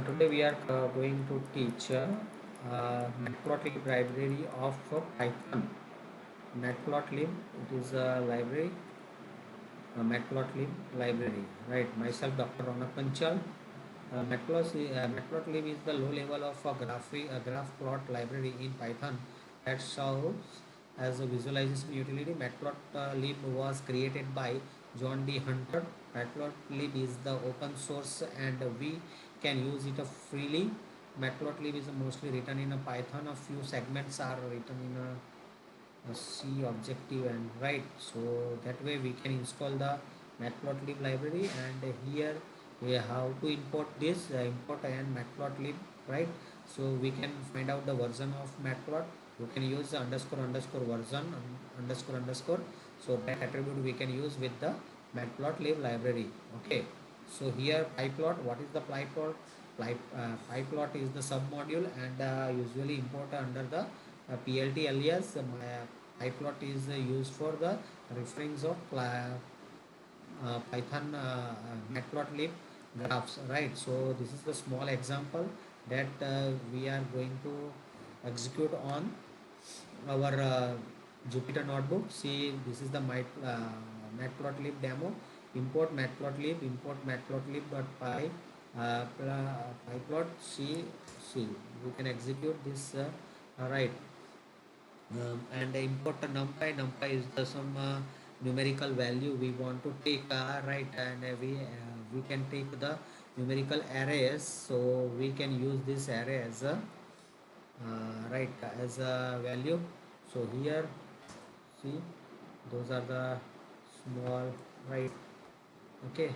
Today we are going to teach Matplotlib library of Python. Matplotlib, it is a library, Matplotlib library, right? Myself, Dr. Ronak Panchal. Matplotlib is the low level of a graph plot library in Python that serves as a visualization utility. Matplotlib was created by John D. Hunter. Matplotlib is the open source and we can use it freely. Matplotlib is mostly written in a Python. A few segments are written in a C objective and right. So that way we can install the Matplotlib library, and here we have to import this import and Matplotlib, right? So we can find out the version of Matplot. You can use the underscore underscore version underscore underscore. So that attribute we can use with the Matplotlib library. Okay. So here pyplot, what is the pyplot? Pyplot is the submodule and usually import under the PLT alias. Pyplot is used for the reference of Python Matplotlib graphs, right? So this is the small example that we are going to execute on our Jupyter notebook. See, this is the Matplotlib demo. Import matplotlib.py pyplot. See, we can execute this, right? And import numpy is the some numerical value we want to take, right? And we can take the numerical arrays, so we can use this array as a right as a value. So here, see, those are the small, right? Okay,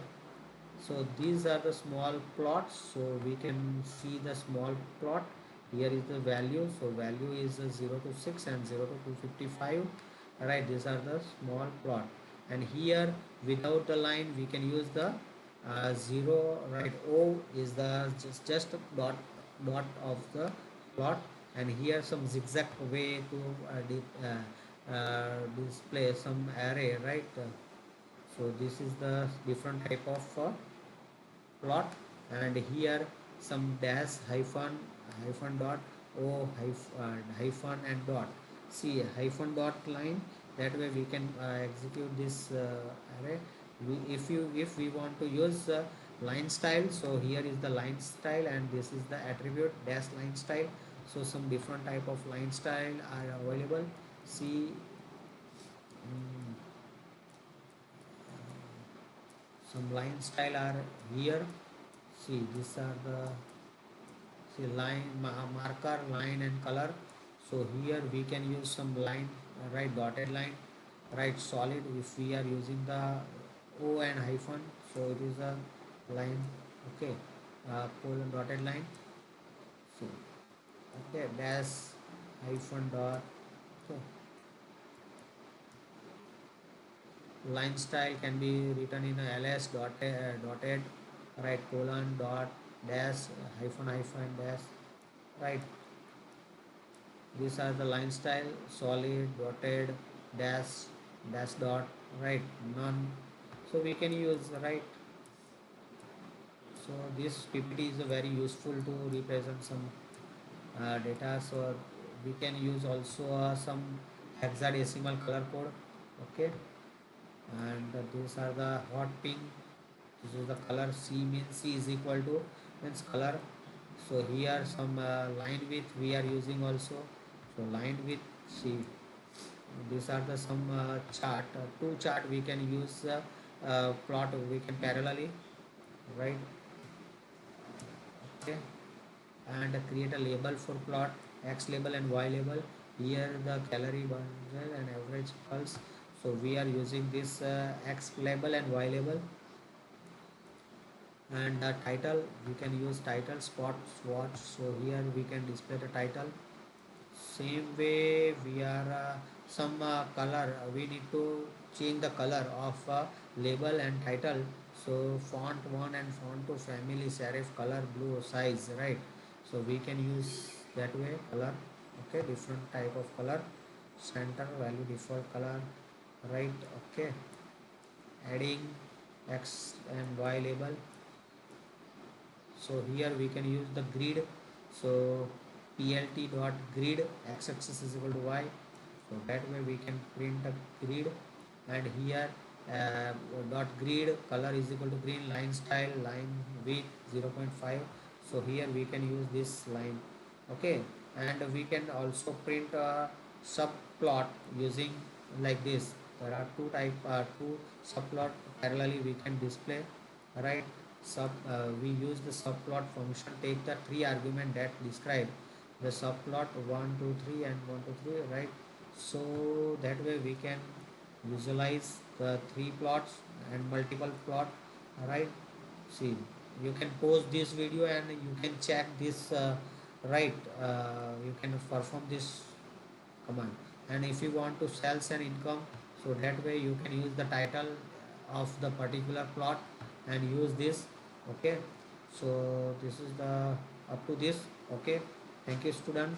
so these are the small plots, so we can see the small plot. Here is the value, so value is 0 to 6 and 0 to 255, right? These are the small plot, and here without the line we can use the 0, right? O is the just dot of the plot, and here some zigzag way to display some array, right? So this is the different type of plot, and here some dash hyphen dot o hyphen and dot. See, hyphen dot line, that way we can execute this array. If we want to use line style, so here is the line style and this is the attribute dash line style. So some different type of line style are available. See, mm, some line style are here. See, these are the, see, line marker, line and color. So here we can use some line, right? Dotted line, right? Solid, if we are using the O and hyphen, so it is a line. Okay, colon dotted line. So okay, dash hyphen dot. Okay, line style can be written in a ls dotted, right? Colon dot dash hyphen hyphen dash, right? These are the line style: solid, dotted, dash, dash dot, right? None. So we can use, right? So this PPT is very useful to represent some data. So we can use also some hexadecimal color code. Okay, and these are the hot pink. This is the color. C means C is equal to means color. So here some line width we are using also. So line width, see, these are the some chart, two chart we can use, plot we can parallelly, right? Okay, and create a label for plot, x label and y label. Here the calorie bundle and average pulse. So we are using this x label and y label. And the title, we can use title spot swatch. So here we can display the title. Same way we are some color, we need to change the color of label and title. So font 1 and font 2 family serif color blue size, right? So we can use that way color. Okay, different type of color, center value default color, right? Okay, adding x and y label. So here we can use the grid. So plt dot grid x-axis is equal to y, so that way we can print the grid. And here dot grid color is equal to green, line style line width 0.5, so here we can use this line. Okay, and we can also print a subplot using like this. There are two subplot parallelly we can display, right? We use the subplot function, take the three argument that describe the subplot 1 2 3 and 1 2 3, right? So that way we can visualize the three plots and multiple plot, right? See, you can pause this video and you can check this, right? You can perform this command. And if you want to sales and income, so that way you can use the title of the particular plot and use this. Okay, so this is the up to this. Okay, thank you student.